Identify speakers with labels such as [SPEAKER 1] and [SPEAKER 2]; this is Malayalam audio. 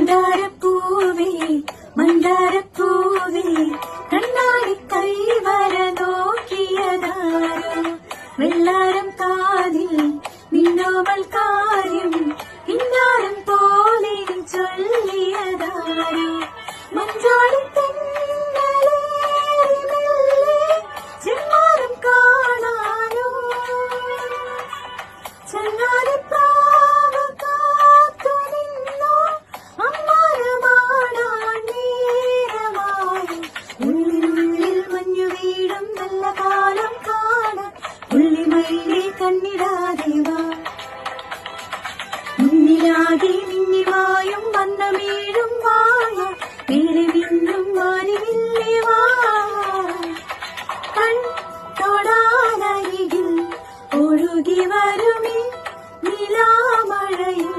[SPEAKER 1] മന്ദാരപ്പൂവേ മന്ദാരപ്പൂവേ കണ്ണാടി കൈവര നോക്കിയതാരോ വെള്ളാരം കാതിൽ നിന്നോവൾ കാര്യം ഇന്നാരം പോലെ ചൊല്ലിയതാരോ മഞ്ചാടി ചെമ്മാനം കാണാനോ ചങ്ങാതിപ്രാവ് കാത്തു നിന്നോ അമ്മാനമാടാൻ നേരമായി ഉള്ളിനുള്ളിൽ മഞ്ഞു വീടും നല്ല കാലം കാണാൻ ഉള്ളിമയിലെ കണ്ണിടാതെ വാ മുന്നിലാകെ മിന്നിമായും വന്നമേഴും വായ വേറെ നിന്നും മാറിവില്ലേ വാ കൺ തൊടാനരികിൽ ഒഴുകി വരുമേ നിലാമഴയിൽ